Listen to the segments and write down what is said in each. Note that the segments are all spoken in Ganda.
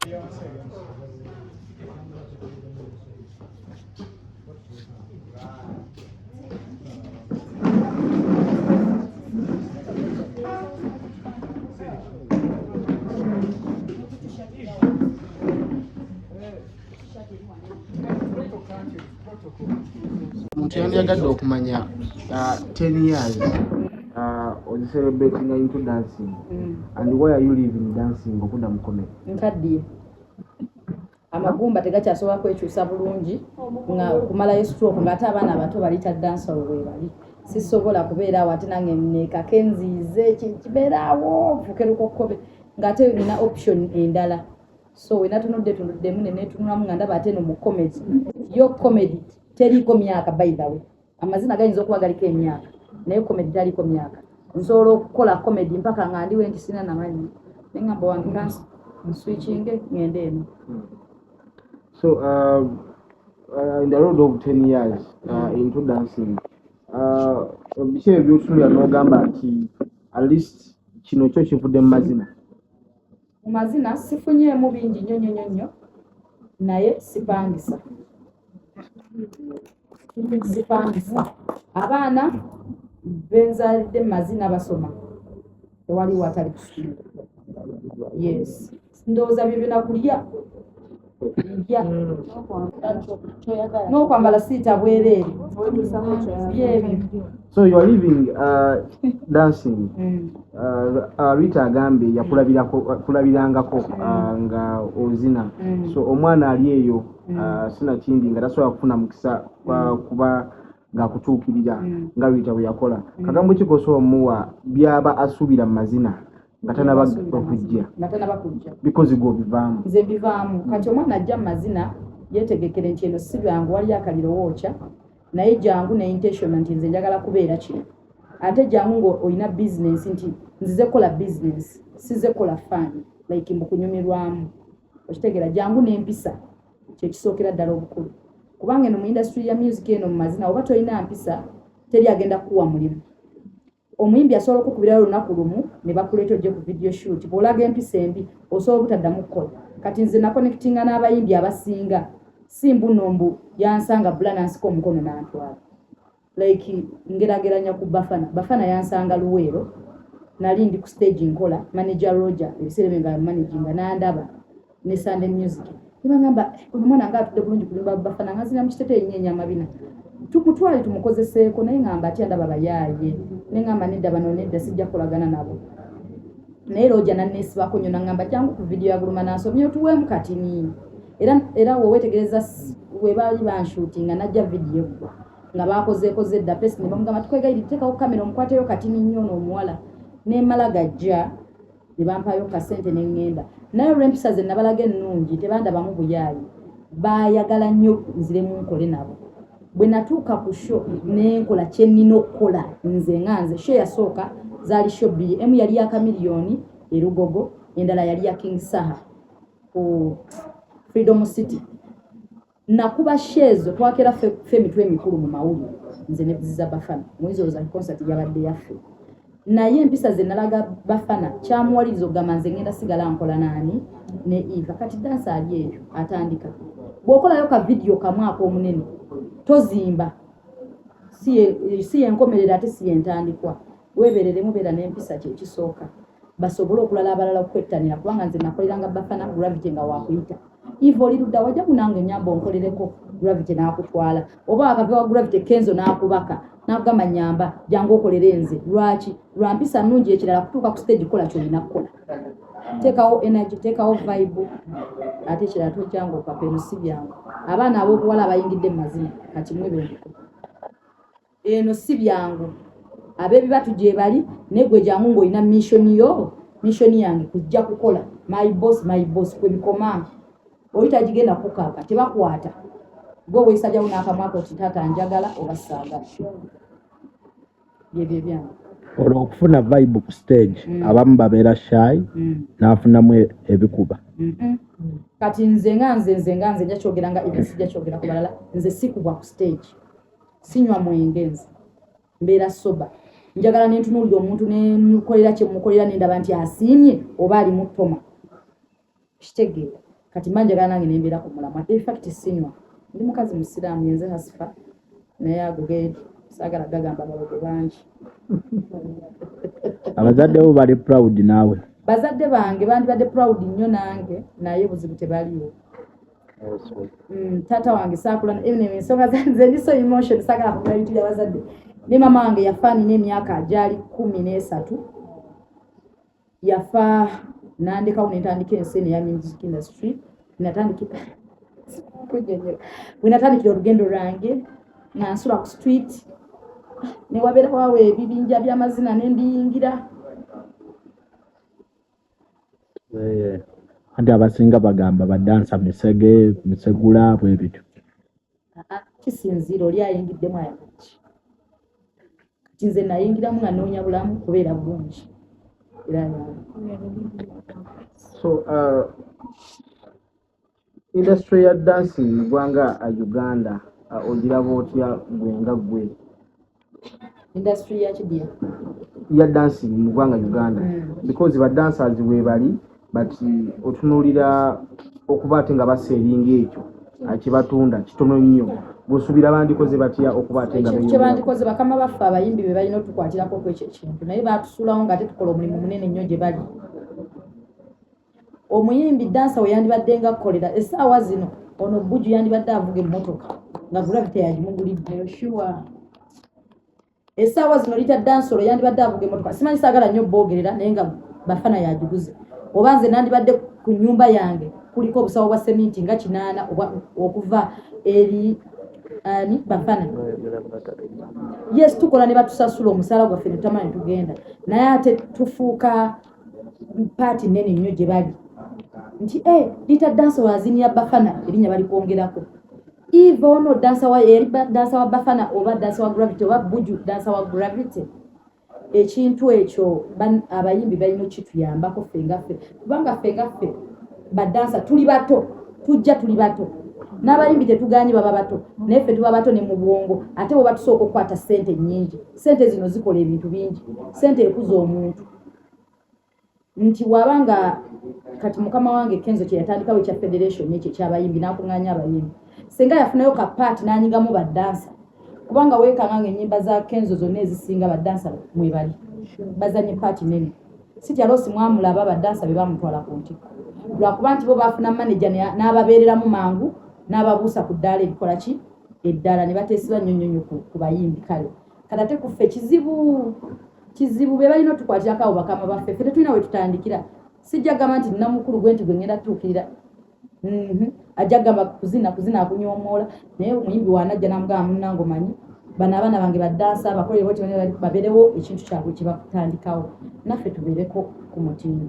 Omuntu yandiyagadde okumanya 10 years on celebrating into dancing and why are you leaving dancing okudda mu comedy? Nkaddiye amagumba tegakyasobola kwekyusa bulungi nga kumalayo stroke ng'ate abaana abato balita dansa bwe bali sisobola kubeera awo ate nange neekako enziize kibeeraawo fukeruka okkobe ng'ate nina option endala so wena tunuddemu neneetunulamu nga ndaba ate no mu comedy yo comedy teriiko myaka by the way amazina gayinza okuba galiko emyaka naye comedy taliiko myaka nsobola okukola comedy mpaka nga ndiwe nti sina namanyi neŋŋamba wange kansi nswitchinge ngende eno. So in the road of 10 years into dancing biki ebyotunulira n'ogamba nti at least kino kyo kivudde mu mazina? Mu mazina sifunyeemu bingi nnyo naye sipangisa abaana benzalidde mu mazina basoma tewali watali kusoma. Yes ndowooza bye binakulya n'okwambala siita bwereere byebyo. So you are living dancing Rita agambye yakulabirangako nga ozina so omwana ali eyo sinakindi nga tasobola kufuna mukisa kuba ng'akutuukirira nga Rita bwe yakola kagambo ki kosobola omuwa byaba asuubira mu mazina nga tanaba okujja because g'obivaamu? Nze bivaamu kati omwana ajja mu mazina yeetegekere nti eno si byangu wali akaliro wookya naye jangu ne intention nti nze njagala kubeera kino ate jangu ng'olina business nti nzize kukola business size kukola fani like mbukunyumirwamu okitegeera jangu n'empisa kyekisookera ddala obukulu kubanga eno mu industry ya music eno mu mazina oba tolina mpisa teri agenda kuwa mulimu. Omuyimbi asobola okukubirayo olunaku lumu ne bakuleeta ojje ku video shoot bw'olaga empisa embi osobola obutaddamu kukola. Kati nze nakonectinga n'abayimbi abasinga si mbunombu yansanga bula nansika omukono n'antwala like ngerageranya ku Bafana yansanga Luweero nali ndi ku stage nkola manager Roger ebiseera bye nga managinga n'andaba ne Sunday Music nibagamba omwana nga atudde bulungi kulimba Bafana ngazina mu kiteteeyi nnyo mabina tukutwale tumukozeseeko naye ngamba atya ndaba bayaaye nengamba nedda bano nedda sijja kulagana nabo naye Roger nanneesibako nnyo nangamba jangu ku video ya Guluma nansomye otuweemu katini era wowe wetegereza we baali banshootinga najja video nga bakozeekoze edda pesi ne bamugamba tukwegayirira teekawo kamera omukwateyo katini nnyo n'omuwala n'emala gajja ne bampayo kasente ne ŋŋenda naye olw'empisa ze nabalaga ennungi tebandabamu buyaayi baayagala nnyo nziremu nkole nabo. Bwe natuuka ku show n'enkola kye nnina okukola nze show yasooka zaali show bbiri emu yali ya Kamiliyoni e Lugogo endala yali ya King Saha ku Freedom City nakuba shezo twakera ffe mitwe mikulu mu mawulire nze ne Biziza Bafana mwizo za concert yabadde yaffe naye empisa ze nalaga Bafana kyamuwaliriza okugamba nze ngenda sigala nkola naani ne Eva kati dansa ali eyo atandika bw'okolayo ka video kamwako omunene tozimba si enkomerera ate si entandikwa weeberere mubeera n'empisa kyekisooka basobole okulala abalala okwettanira kubanga nze nakoleranga Bafana Gravity nga wakuyita Ivo olirudda wajja munange ennyamba onkolereko Gravity n'akutwala oba akapewa Gravity Kenzo n'akubaka n'akugamba nyamba jangu okolere nze lwaki lwa mpisa nnungi ekirala kutuuka ku stage kola kyolina kukola teekawo energy teekawo vibe ate ekirala tojjangu okapeno si byangu abaana ab'obuwala abayingidde mu mazina kati mwebendeko eno si byangu ab'ebibatu gye bali naye gwe jangu ng'olina mission yange kujja kukola my boss kwe bikoma oyita gigenda kukaaka tebakwata gwe weesajjawo n'akamwaka oti taata njagala oba saagala byebyo byange olw'okufuna vibe ku stage abamu babeera shy n'afunamu ebikuba kati nze nga nja kyogera nga even sijja kyogera ku balala nze sikubwa ku stage sinywa mwenge nze mbeera soba njagala nentunuulira omuntu nemukolera kye mukolera nendaba nti asiimye oba ali mutoma kitegeera kati manje gana nange nembeera ku mulamwa in fact sinywa ndi mukazi musiraamu yenze hasifa naye agugedi saagala gagamba balogo bangi abazadde bo bali proud naawe bazadde bange bandibadde proud nnyo nange naye buzibu tebaliwo taata wange saakula ensonga zanze ndi so emotion saagala kugula bintu byabazadde ne mama wange yafa nina emyaka agyali 13 yafa nandikawo netandika ensi eya music industry wenatandikira olugendo lwange nansula ku street newabeera waawe ebibinja by'amazina nendiyingira anti abasinga bagamba badansa misegula bwe bityo kisinziira oli ayingiddemu ayaki kati nze nayingiramu nga noonya bulamu kubeera bulungi era so industry ya dancing mu ggwanga Uganda ogiraba otya gwenga gwe industry ya kidia ya dancing mu ggwanga Uganda because ba dancers we bali but otunuulira okuba ate nga baseeringa ekyo akibatunda kitono nnyo bw'osuubira bandikoze batya okuba ate nga kye bandikoze bakama baffe abayimbi be balina otukwatirako kwekyo ekintu naye batusuulawo nga tetukola omulimu munene nnyo gye bali omuyimbi dansa we yandibadde nga kukolera essaawa zino ono bujju yandibadde avuga emmotoka nga gravity yagimugulidde essaawa zino lita dansolo yandibadde avuga emmotoka simanyi saagala nnyo boogerera naye nga bafana yagiguze oba nze nandibadde ku nnyumba yange kuliko obusawo bwa seminti nga 8 okuva eri ani bafana yes tukola ne batusasula omusala gwaffe netutamanyi tugenda naye ate tufuuka paati nene nnyo gye bali nti lita dansa wazini ya bafana erinnya bali kwongerako iva ono dansa wa yali dansa wa bafana oba dansa wa gravity oba buju dansa wa gravity ekintu ekyo abayimbi balina kituyambako ffengaffe kubanga ffengaffe badansa tuli bato tujja tuli bato n'abayimbi tetuganyi baba bato naye ffe tuba bato ne mu bwongo ate bwe batusooka okukwata ssente nnyingi ssente zino zikola ebintu bingi ssente ekuza omuntu nti wabanga kati mukama wange Kenzo kye yatandikawo ekya federation ekyo ekyabayimbi n'akuŋŋaanya abayimbi senga yafunayo ka paati n'anyingamu badansa kubanga weekanga ennyimba za Kenzo zonna ezisinga badansa mwebali bazanye paati nene si kyalosi mwamulaba badansa be bamutwala ku ntikko lwakuba nti bo bafuna manager n'ababeereramu mangu n'ababuusa ku ddaala ebikola ki eddala ne bateesibwa nnyonnyonyo ku bayimbi kale kati ate kuffe kizibu be balina otukwatirako abo bakama baffe ffe tetulina we tutandikira sijja gamba nti namukulu gwe nti gwe ngenda tutuukirira ajja gamba kuzina akunyomoola naye omuyimbi wanajja namugamba munnange omanyi bano abaana bange badansa bakolere boti babeerewo ekintu kyabwe kye bakutandikawo naffe tubeereko ku mutindo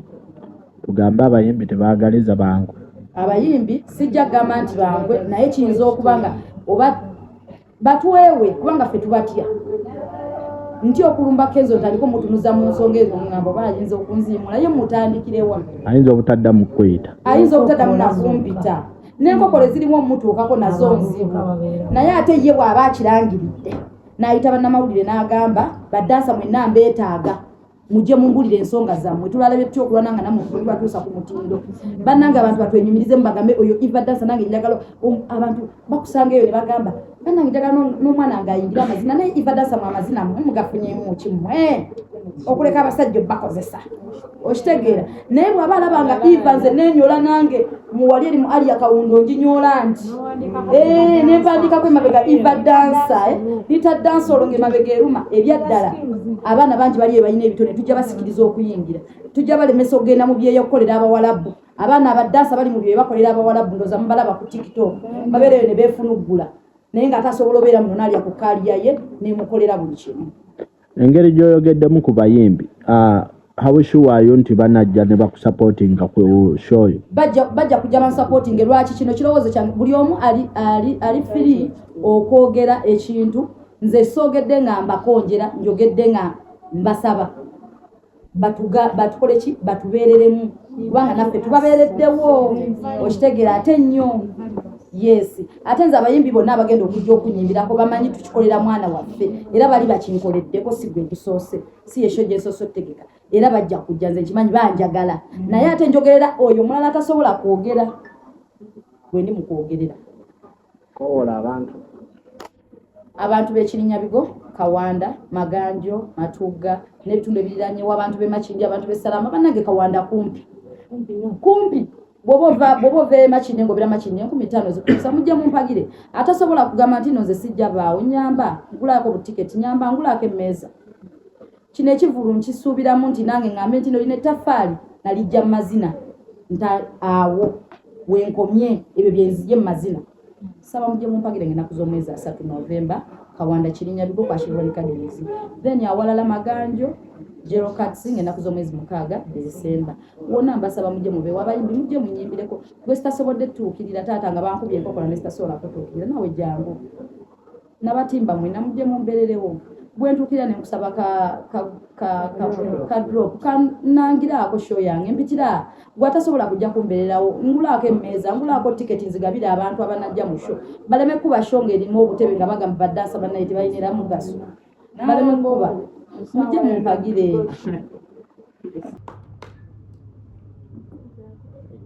tugambe abayimbi tebaagaliza bangu abayimbi sijja gamba nti bangwe naye kiyinza okuba nga oba batuweewe kubanga ffe tubatya nti okulumba Kenzo ntaliko mutunuza mu nsonga ezo ngamba oba ayinza okunziimula ye mutandikirewa ayinza obutadda mu kwita ayinza obutadda mu nakumpita n'enkokole zirimu omutuukako nazo nzibu naye ate ye bw'aba akirangiridde n'ayita bannamawulire n'agamba badansa mwenna mbeetaaga mujje mumbulire ensonga zammwe tulalabye tutya okulwana nga nammwe tubatuusa ku mutindo bannange abantu batwenyumirizemu bagambe oyo iva dansa nange njagala abantu bakusanga eyo ne bagamba bannange njagala n'omwana ng'ayingira amazina naye iva dansa mu amazina mugafunyemu kimu okuleka abasajja bakozesa okitegeera naye bw'aba alaba nga iva nze nenyola nange muwali eri mu aliya kawundo nginyola nti nempandikako emabega iva dansa lita dansa olwo ng'emabega eruma ebyaddala abaana bangi bali balina ebitone tujja basikiriza okuyingira tujja balemesa okugenda mu byeyo okukolera abawalabu abaana abadansa bali mu byeyo bakolera abawalabu ndoza mubalaba ku TikTok babeereyo ne beefunuggula naye nga atasobola obeera muno n'alya ku kaaliya ye nemukolera buli kimu engeri gy'oyogeddemu ku bayimbi how sure are you nti banajja ne bakusupportinga ku show yo bajja kujja bansupporting lwaki kino kirowoozo kyange buli omu ali free okwogera ekintu nze soogedde nga mbakonjera njogedde nga mbasaba batukole ki batubeereremu kubanga naffe tubabeereddewo okitegeera ate nnyo yes ate nze abayimbi bonna abagenda okujja okunyimbirako bamanyi tukikolera mwana waffe era bali bakinkoleddeko si gwe ntusoose si yesho gyensoose otegeka era bajja kujja nze nkimanyi banjagala naye ate njogerera oyo mulala tasobola kwogera gwe ndi mu kwogerera. Koola abantu b'Ekirinyabigo, Kawanda, Maganjo, Matugga n'ebitundu ebiriranyewo, abantu b'e Makindye, abantu b'e Salama, bannange Kawanda kumpi bw'oba ova e Makindye ng'obera Makindye 15 zikutuusa mujje mumpagire. Atasobola kugamba nti nno nze sijja baawo nyamba ngulaako butiketi nyamba ngulaako emmeeza. Kino ekivulu nkisuubiramu nti nange ngambe nti nolina ettaffaali nalijja mu mazina awo wenkomye ebyo byenzije mu mazina. Saba mujje mumpagire ng'ennaku z'omwezi 3 Novemba Kawanda Kirinyabigo kwa Shivani Academy. Then awalala Maganjo Jero Katsi ng'ennaku z'omwezi 6 December. Wonna mbasaba mujje mubeewo abayimbi mujje munyimbireko. Gwe sitasobodde tuukirira taata nga bankubye enkokola ne sitasobola kutuukirira nawe jangu. N'abatimba mwena mujje mumbererewo. Bwe ntuukirira ne nkusaba ka drop kanangiraako show yange mpitira gwatasobola kujja kumbererawo ngulaako emmeeza ngulaako tiketi nzigabire abantu abanajja mu show baleme kuba show ng'erimu obutebe nga bagamba baddaasa bannaye tebayinira mugaso baleme kuba mujje mumpagire.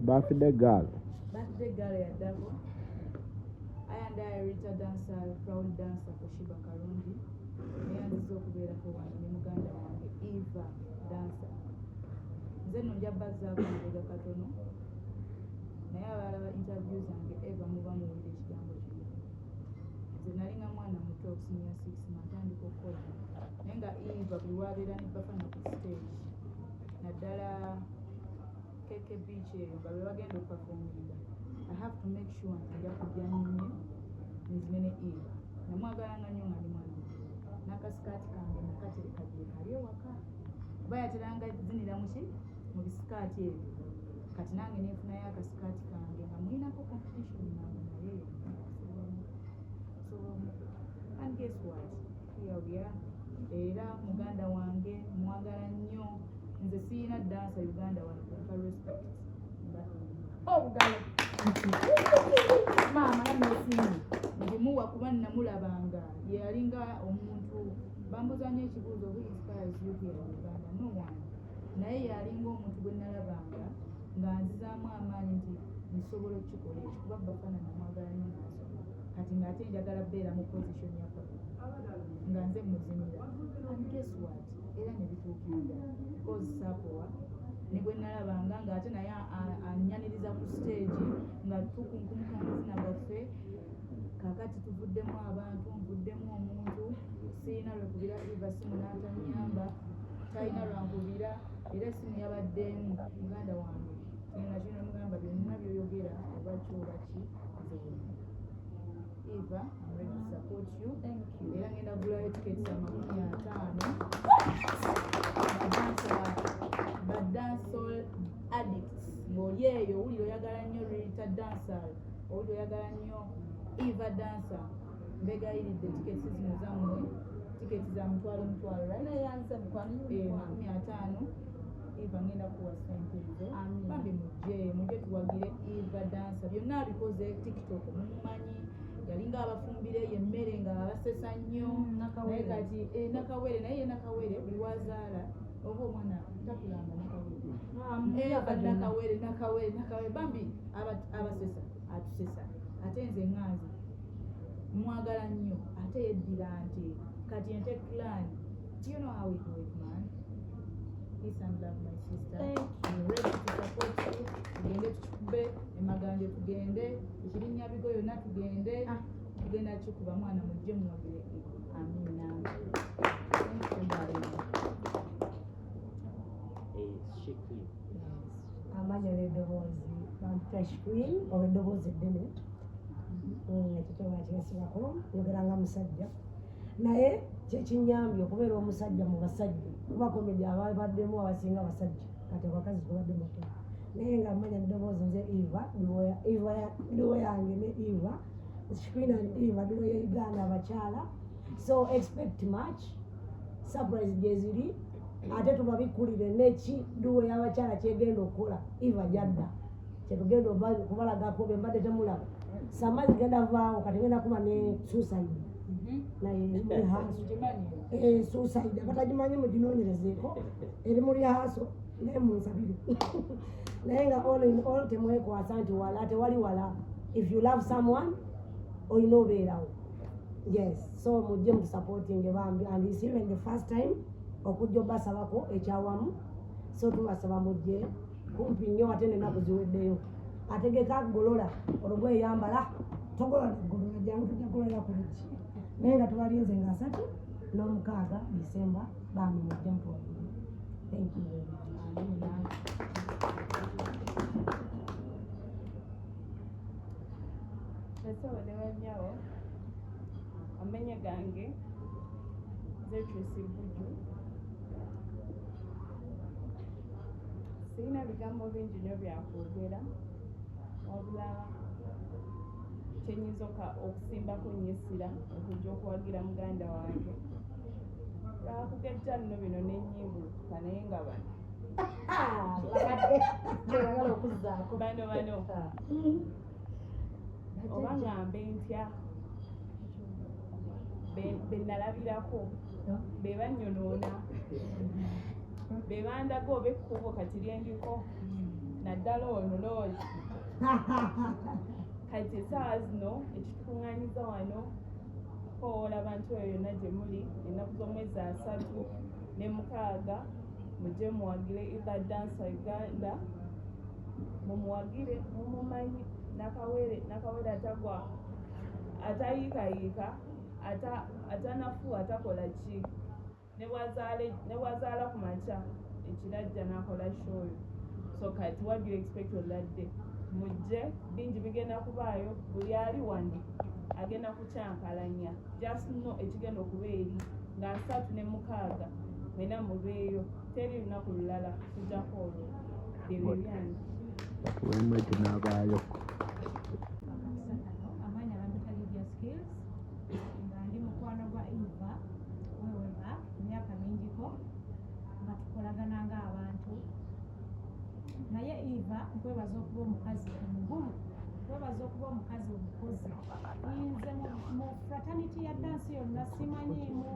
Birthday girl ya Davo. I and I Rita dancer, proud dancer for Shiba Karundi. Neyandiza okubeerako wange ne muganda wange Eva dancer. Nze nno njabazzaako mbega katono naye abalaba interview zange Eva muba muwulira ekigambo kino. Nze nalinga mwana muto senior 6 natandika okukola naye nga Eva buli wabeera ne Bafana ku stage naddala KK Beach eyo nga bwe bagenda okupafominga. I have to make sure nti kujja nnyo nzimene Eva namwagalanga nnyo nga ndi mwana n'akasikaati kange nakatereka gye kali ewaka kuba yateranga zinira mu bisikaati ebyo kati nange neefunayo akasikaati kange nga mulinako competition nange naye so and guess what here we are. Era muganda wange mwagala nnyo nze siyina dansa Uganda wano kumpa respect obugalo maama namesimu ndimuwa kuba namulabanga yalinga omuntu bambuza nnyo ekibuuzo who inspires you here in Uganda no one naye yalinga omuntu gwe nalabanga nga nzizaamu amaanyi nti nsobola okukikola ekyo kuba Bafana namwagala nnyo naasoma kati ng'ate njagala beera mu position ya papa nga nze muzimira and guess what era ne bituukirira because Sapoa ne bwe nalabanga ng'ate naye annyaniriza ku stage nga tukunkumuka amazina gaffe kakati tuvuddemu abantu nvuddemu omuntu sirina lwekubira Eva simu n'atanyamba talina lwankubira era simu yabaddeemu muganda wange ngenda kino mugamba byonna byoyogera oba kyobaki Eva, I'm ready to support you. Thank you. Era ngenda gulayo tiketi za 50 badansol addicts ng'oli eyo owulira oyagala nnyo Rita dancer owulira oyagala nnyo Eva dancer mbegayiridde tiketi zino zammwe tiketi za mutwalo right? 50 Eva ngenda kuwa sente ezo bambi mujje tuwagire Eva dancer byonna bikoze TikTok mumumanyi yalinga abafumbire yemmere nga abasesa nnyo naye kati nakawere naye nakawere buli wazaala oba omwana takulanga nakawere bambi abasesa atusesa ate nze ŋŋanzi mwagala nnyo ate yeddira nti kati ente clan do you know how we do it man? Peace and love my sister. I'm ready to support you. Tugende tukube Emaganjo tugende Ekirinyabigo yonna tugende tugenda kikuba mwana mujje muwagire amina. Amanya n'eddoboozi Fresh Queen oba eddoboozi eddene ekitoba kyesibako yogeranga musajja naye kyekinyambye okubeera omusajja mu basajja kuba komedi ababaddemu abasinga basajja kati abakazi tubaddemu tono naye nga mmanya eddoboozi nze diwo yange ne Eva Queen and Eva diwo ya Uganda abakyala so expect much surprise gyeziri ate tubabikulire neki diwo y'abakyala kyegenda okukola Eva jadda kyetugenda okubalagako bye mbadde temulaba samazi genda vaawo kati genda kuba ne suicide naye suicide abatagimanyi muginoonyerezeeko eri muri haso naye munsabire naye nga all in all temwekwasa nti wala tewali wala if you love someone oyina obeerawo. Yes, so mujje mu supporting bambi, and it's even the first time okujja obasabako ekyawamu, so tubasaba mujje kumpi nnyo ate n'ennaku ziweddeyo. Ategeka golola olugoye yambala togolola golola jangu tujja kukolera ku luki naye nga tubalinze nga 3 n'omukaaga December bambi mujje mutwalire. Thank you very much. Nasobolewa nnyawo amanya gange Zetusi Buju. Sirina bigambo bingi nnyo byakwogera wabula kyenyinza okusimbako nnyesira okujja okuwagira muganda wange bakugejja nno bino n'ennyimbulukuka naye nga bano oba ngambe ntya be nalabirako be bannyonoona be bandaga oba ekkubo kati lyendiko naddala ono loozi kati essaawa zino ekitukuŋŋaanyiza wano koowola abantu eyo yonna gye muli ennaku z'omwezi 36 mujje muwagire Eva Dancer Uganda, mumuwagire mumumanyi nakawere atagwa atayiikayiika atanafu atakola ki ne bwazaala ku makya ekirajja n'akola shoyo. So kati what do you expect oladde? Mujje bingi bigenda kubaayo, buli ali wano agenda kukyankalanya, just know ekigenda okuba eri nga 36 mwena mubeeyo, teri lunaku lulala tujjako olwo bibyo byange wemwete n'abaayo. Amanya abantu Lydia Skills nga ndi mukwano gwa Eva weweba emyaka mingiko nga tukolagana ng'abantu naye Eva nkwebaza okuba omukazi omugumu, nkwebaza okuba omukazi omukozi. Nze mu fraternity ya dansi yonna simanyiimu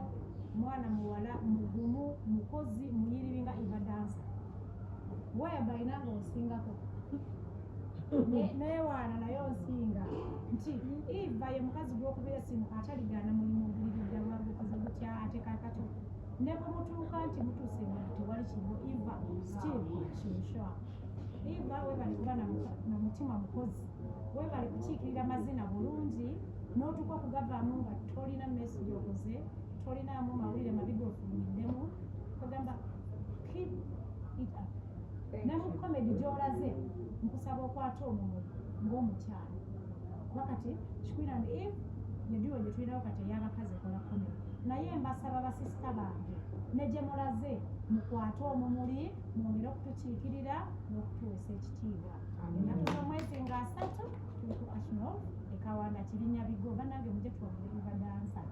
mwana muwala mugumu mukozi muyiriri nga Eva Dancer. Weba inanga osingako naye waana naye onsinga nti Eva ye mukazi gw'okubeera simu ataligana mulimu ogulirira lwagukoze gutya ate kakati ne bwe mutuuka nti mutuuse nga tewali kibu Eva still shinshoa. Eva webali kuba na mutima mukozi, webali kukiikirira mazina bulungi n'otuuka okugavaamu nga tolina message okoze, tolinaamu mawulire mabi g'ofumiddemu, kugamba keep it up. Ne mu comedy gy'olaze nkusaba okwata omumuli ng'omukyalo kuba kati Chikwera and Eve yediwo gye tulinawo kati ey'abakazi ekola comedy, naye mbasaba basisita bange ne gye mulaze mukwate omumuli mwongere okutukiikirira n'okutuweesa ekitiibwa. Ennaku z'omwezi nga 3 tuli ku Ashmore Ekawanda Kirinnya Bigo, bannange mujje tuwagire Eva Dancer.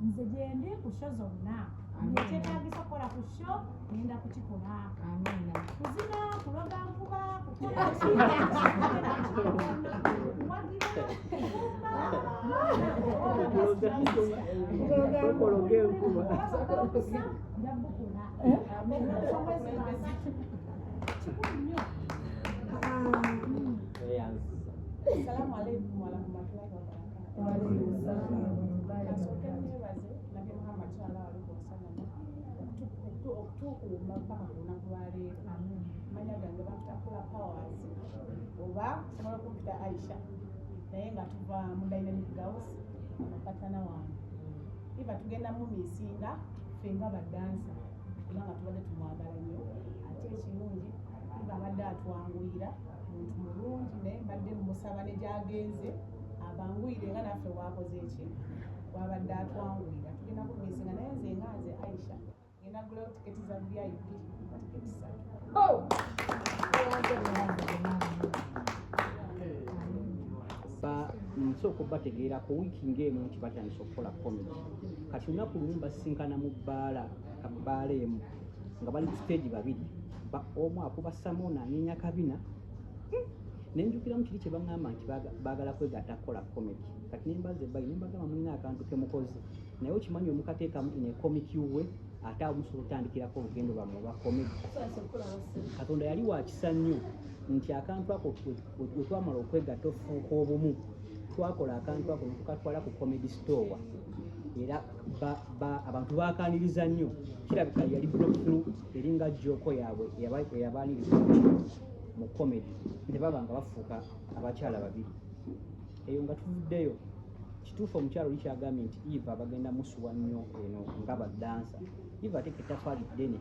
Nze gyendi ku show zonna nyekyetaagisa kukola ku show ngenda kukikola. Kuzina, kuloga nkuba, kukola Assalamu alaikum warahmatullahi wabarakatuh. Nabi Muhammad sallallahu alaihi wasallam okutukuuma mpaka ku lunaku lwaleero. Amanya gange bakutakula powers oba sobola okumpita Aisha naye nga tuva mu Dynamic Girls amapatana wange. Eva tugenda mu misinga ffe nga badansa kubanga tubadde tumwagala nnyo ate ekirungi Eva abadde atwanguyira muntu mulungi naye mbadde mumusaba ne gy'agenze abanguyire nga naffe bwakoze ekintu wabadde atwanguyira. Tugenda ku misinga naye nze nga nze Aisha ngenda gulawo tiketi za VIP tiketi 3. Nsooka obategeera ku wiiki ng'emu nti batandise okukola comedy. Kati lunaku lumu basinkana mu bbaala emu nga bali ku stage babiri, omu akuba Samona anyeenya kabina nenjukiramu kiri kye baŋŋamba nti baagala kwegatta kukola comedy. Kati nembaza ebbali nembagamba mulina akantu ke mukozi naye okimanyi omukateekamu ne komiki we ate amusobola otandikirako olugendo lwammwe olwa komedi. Katonda yali wa kisa nnyo nti akantu ako we twamala okwegatta ofuuka obumu, twakola akantu ako nekukatwala ku comedy store era abantu bakaniriza nnyo. Kirabika yali breakthrough eringa joko yaabwe eyabaaniriza mu comedy nti baba nga bafuuka abakyala babiri. Eyo nga tuvuddeyo kituufu omukyalo oli kyagambye nti Eva bagenda musuwa nnyo eno nga badansa. Eva ateeka ettafaali ddene.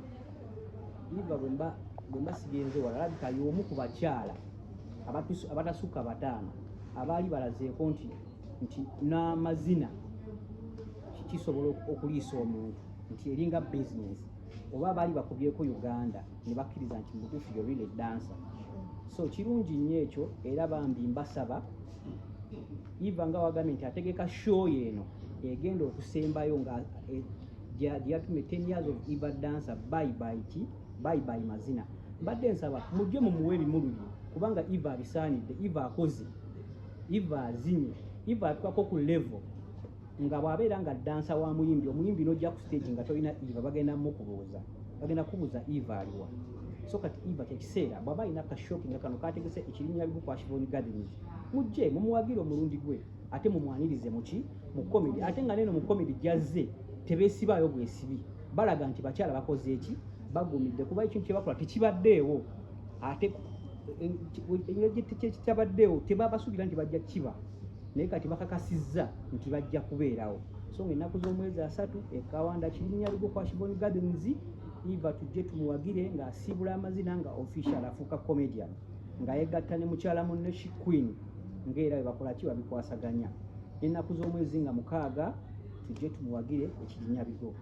Eva bwe mba sigenze wala alabika y'omu ku bakyala abatasukka 5 abaali balazeeko nti n'amazina kisobola okuliisa omuntu nti eringa business oba baali bakubyeko Uganda ne bakkiriza nti mutuufu yo really dancer. So kirungi nnyo ekyo era bambi mbasaba Eva nga wagambye nti ategeka show yeeno egenda okusembayo nga gyatume 10 years of Eva dancer bye bye mazina. Mbadde nsaba mujje mumuwe ebimulu bye kubanga Eva abisaanidde. Eva akoze, Eva azinye, Eva atukako ku level nga bw'abeera nga dansa wa muyimbi, omuyimbi n'ojja ku stage nga tolina Eva bagenda mukubuuza, bagenda kubuuza Eva aliwa. So kati Eva kyekiseera bw'aba alina akashoki nga kano kategese ekirinnya bibu kwa Shivoni Gardens, mujje mumuwagire omulundi gwe ate mumwanirize mu comedy. Ate nga neno mu comedy gyazze tebeesibaayo bwesibi, balaga nti bakyala bakoze eki, bagumidde kuba ekintu kye bakola tekibaddeewo. Ate kitabaddeewo tebabasuubira nti bajja kiba, naye kati bakakasizza nti bajja kubeerawo. So ng'ennaku z'omwezi 3 ekawanda kirinnya bigo kwa Shivoni Gardens, Eva tujje tumuwagire ng'asiibula amazina nga official afuuka comedian nga yegatta ne mukyala munne Queen ng'era bwe bakola ki babikwasaganya. Ennaku z'omwezi nga 6 tujje tumuwagire ekirinnya bigo.